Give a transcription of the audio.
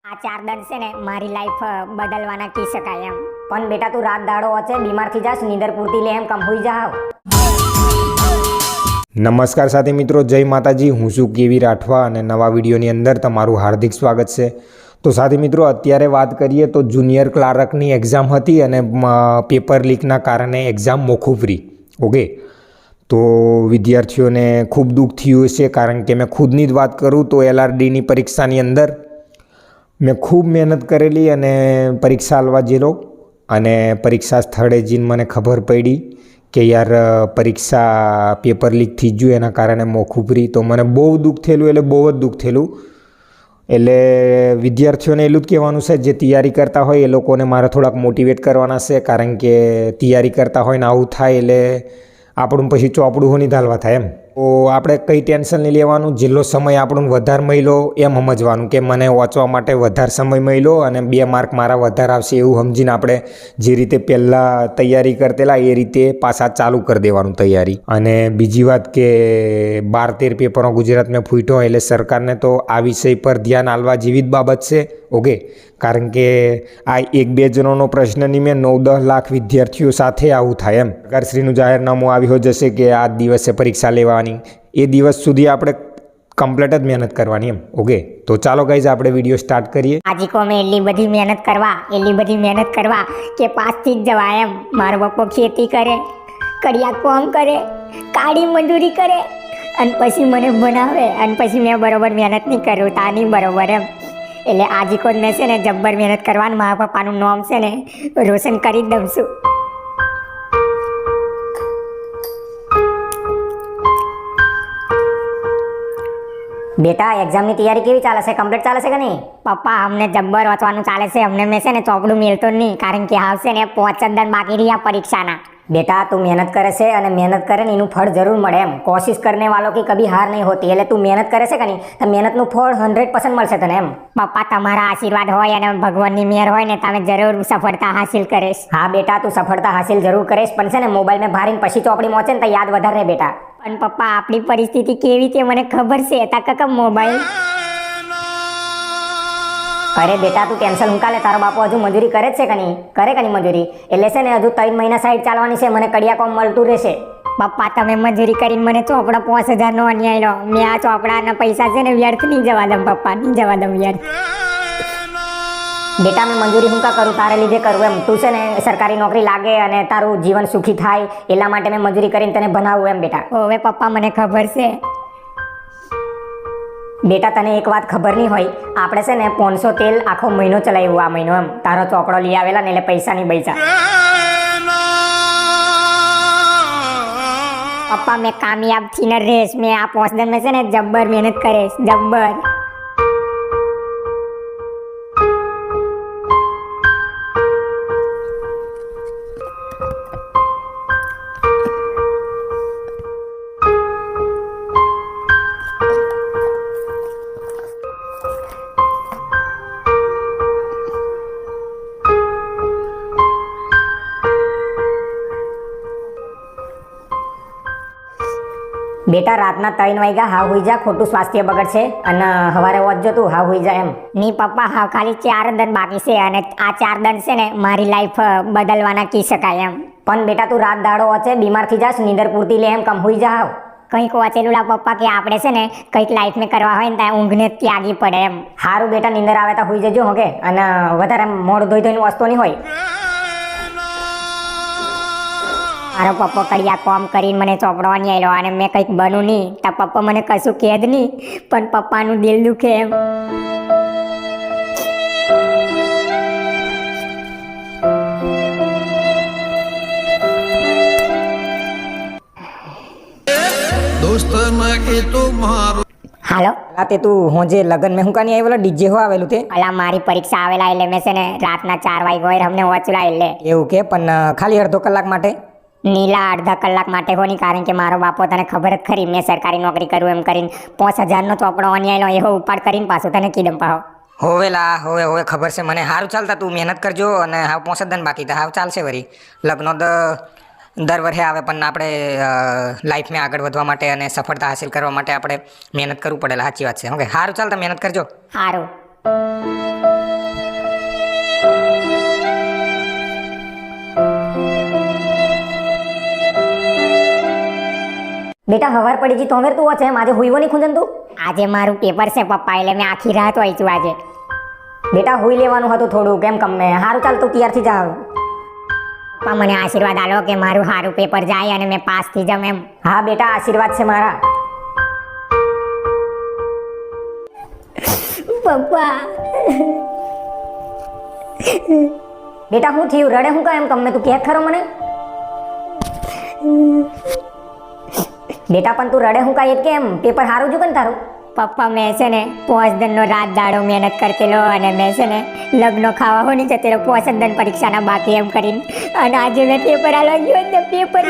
આ 4 દન છે ને મારી લાઈફ બદલવાના કહી શકાય એમ. પણ બેટા તું રાત દાડો વચ્ચે બીમાર થઈ જાસ, નીંદર પૂરતી લે એમ કમ હોઈ જાવ. નમસ્કાર સાથી મિત્રો, જય માતાજી. હું છું કેવી રાઠવા અને નવા વિડીયોની અંદર તમારું હાર્દિક સ્વાગત છે. તો સાથી મિત્રો, અત્યારે વાત કરીએ તો જુનિયર ક્લાર્કની એક્ઝામ હતી અને પેપર લીકના કારણે એક્ઝામ મોકૂફ રહી. ઓકે, તો વિદ્યાર્થીઓને ખૂબ દુઃખ થયું છે, કારણ કે મેં ખુદની જ વાત કરું તો LRDની પરીક્ષાની અંદર મેં ખૂબ મહેનત કરેલી અને પરીક્ષા આલવા ગયેલો અને પરીક્ષા સ્થળે જઈને મને ખબર પડી કે યાર પરીક્ષા પેપર લીક થઈ ગયું, એના કારણે મોકૂફ રહી. તો મને બહુ દુઃખ થયેલું, એટલે બહુ જ દુઃખ થયેલું. એટલે વિદ્યાર્થીઓને એટલું જ કહેવાનું છે, જે તૈયારી કરતા હોય એ લોકોને મારે થોડાક મોટિવેટ કરવાના છે, કારણ કે તૈયારી કરતા હોય ને આવું થાય એટલે આપણું પછી ચોપડું હોની ધાલવા થાય એમ. તો આપણે કંઈ ટેન્શન નહીં લેવાનું, જેટલો સમય આપણને વધારે મળ્યો એમ સમજવાનું કે મને વાંચવા માટે વધારે સમય મળ્યો અને 2 માર્ક મારા વધારે આવશે એવું સમજીને આપણે જે રીતે પહેલાં તૈયારી કરતેલા એ રીતે પાછા ચાલુ કરી દેવાનું તૈયારી. અને બીજી વાત કે 12-13 પેપરો ગુજરાતમાં ફૂટ્યો, એટલે સરકારને તો આ વિષય પર ધ્યાન આપવા જેવી જ બાબત છે. ઓકે, કારણ કે આ 1-2 જણોનો પ્રશ્ન નહીં, મેં 9-10 લાખ વિદ્યાર્થીઓ સાથે આવું થાય એમ. સરકારશ્રીનું જાહેરનામું આવ્યું જશે કે આ દિવસે પરીક્ષા લેવાની, એ દિવસ સુધી આપણે કમ્પ્લીટ જ મહેનત કરવાની એમ. ઓકે, તો ચાલો ગાઈઝ આપણે વિડીયો સ્ટાર્ટ કરીએ. આજી કોમે એટલી બધી મહેનત કરવા કે પાસ થઈ જ જવાય એમ. મારો પપ્પો ખેતી કરે, કડિયા કોમ કરે, કાળી મજૂરી કરે અને પછી મને બનાવે અને પછી મેં બરોબર મહેનત નહીં કરું તા નહીં બરોબર એમ. એટલે આજી કોને મેં છે ને જબ્બર મહેનત કરવાનું, મારા પપ્પાનું નામ છે ને રોશન કરી જ દઉં છું. બેટા એક્ઝામની તૈયારી કેવી ચાલે છે? કમ્પ્લીટ ચાલે છે કે નહીં? પપ્પા અમને જબ્બર વાંચવાનું ચાલે છે. અમને મેં છે ને ચોપડું મેળતો નહીં, કારણ કે આવશે ને 5 દન બાકી રહ્યા પરીક્ષાના. બેટા તું મહેનત કરે છે અને મહેનત કરે ને એનું ફળ જરૂર મળે એમ. કોશિશ કરને વાલો की કભી હાર નહીં હોતી. એટલે તું મહેનત કરે છે કે નહીં, તો મહેનતનું ફળ 100% મળશે તને એમ. પપ્પા તમારા આશીર્વાદ હોય અને ભગવાનની મહેર હોય ને તમે જરૂર સફળતા હાસિલ કરીશ. હા બેટા તું સફળતા હાસિલ જરૂર કરીશ, પણ છે ને મોબાઈલમાં ભારીને પછી ચોપડી મોચે ને તો યાદ વધારે બેટા. પણ પપ્પા આપણી પરિસ્થિતિ કેવી છે મને ખબર છે, તા કાકા મોબાઈલ. અરે બેટા તું ટેન્શન હું કાલે, તારો બાપો હજુ મજૂરી કરે જ છે કે નહીં? કરે કે નહીં મજૂરી? એટલે છે ને હજુ 3 મહિના સાઈડ ચાલવાની છે, મને કડિયા કોમ મળતું રહેશે. પપ્પા તમે મજૂરી કરીને મને ચોપડા 5000નો અન્યાય લો. મેં આ ચોપડાના પૈસા છે ને વ્યર્થ નહીં જવા દઉં પપ્પા, નહીં જવા દઉં વ્યર્થ. બેટા મેં મંજૂરી હું કા કરું, તારે લીધે કરું એમ. તું છે ને સરકારી નોકરી લાગે અને તારું જીવન સુખી થાય એટલા માટે મેં મજૂરી કરીને તને ભણાવું એમ બેટા. હવે પપ્પા મને ખબર છે. બેટા તને એક વાત ખબર નહીં હોય, આપણે છે ને 500 તેલ આખો મહિનો ચલાવ્યું આ મહિનો એમ. તારો ચોપડો લઈ આવેલા ને એટલે પૈસા નહીં બૈસા. પપ્પા મેં કામયાબ થઈને રહીશ. મેં આ 5 દન મેં છે ને જબ્બર મહેનત કરીશ, જબ્બર. બેટા રાતના 3 વાગ્યા હાવ હોઈ જા, ખોટું સ્વાસ્થ્ય બગડશે અને સવારે વાંચજો તું હાવ હોઈ જા એમ. નહીં પપ્પા, હાવ ખાલી 4 દન બાકી છે અને આ 4 દન છે ને મારી લાઈફ બદલવાના કહી શકાય એમ. પણ બેટા તું રાત દાડો વચ્ચે બીમાર થઈ જાસ, નીંદર પૂરતી લે એમ કમ હોઈ જા હાવ. કંઈક વાંચેલું લા પપ્પા કે આપણે છે ને કંઈક લાઈફમાં કરવા હોય ને ત્યાં ઊંઘને ત્યાગી પડે એમ. સારું બેટા નીંદર આવે તો હોઈ જજો હોકે, અને વધારે મોઢું ધોઈને વસ્તુ નહીં હોય. મારો પપ્પો કડિયા કોમ કરીને મને ચોપડો આલ્યો અને મેં કંઈક બનું નહીં તો પપ્પા મને કશું કહે જ નહીં, પણ પપ્પાનું દિલ દુખે એમ. હાલો રાતે તું હોજે લગન મેં હું કાની આવેલો ડીજે હો આવેલું તે? અલા મારી પરીક્ષા આવેલા એટલે મેં છે ને રાતના 4 વાગ્યા અમને વાંચલા એટલે. એવું કે? પણ ખાલી અડધો કલાક માટે? નીલા અડધા કલાક માટે હોની, કારણ કે મારો બાપો તને ખબર જ ખરી મેં સરકારી નોકરી કરું એમ કરીને 5000નો ચોપડો અન્યાયનો એવો ઉપાડ કરીને પાછું તને કીધમ પાહો. હોવેલા હવે ખબર છે મને. સારું ચાલતા તું મહેનત કરજો અને હાવ 5 દન બાકી હતા, હાવ ચાલશે વરી. લગ્નો દર વર્ષે આવે, પણ આપણે લાઈફમાં આગળ વધવા માટે અને સફળતા હાસિલ કરવા માટે આપણે મહેનત કરવું પડેલા. સાચી વાત છે. ઓકે સારું ચાલતા મહેનત કરજો. સારું. બેટા હવાર પડી ગઈ તો હવે તું છે આજે હુઈવો નહીં ખૂંદન તું આજે મારું પેપર છે પપ્પા એટલે મેં આખી રાત વાંચ્યું આજે બેટા હુઈ લેવાનું હતું થોડું કેમ કમે સારું ચાલ તું તૈયાર થઈ જા પપ્પા મને આશીર્વાદ આલો કે મારું સારું પેપર જાય અને મેં પાસ થઈ જાઉં એમ હા બેટા આશીર્વાદ છે મારા પપ્પા બેટા હું થયું રડે હું એમ કમે તું કે ખરો મને બેટા પણ તું રડે હું કાંઈ કેમ પેપર સારું જો ને તારું પપ્પા મેં છે ને 5 દિનનો રાત દાડો મહેનત કરતેલો અને મેં છે ને લગ્ન ખાવા હોની જતેલો 5 દિન પરીક્ષાના બાકી એમ કરીને અને આજે મેં પેપર આલવા ગયો ને પેપર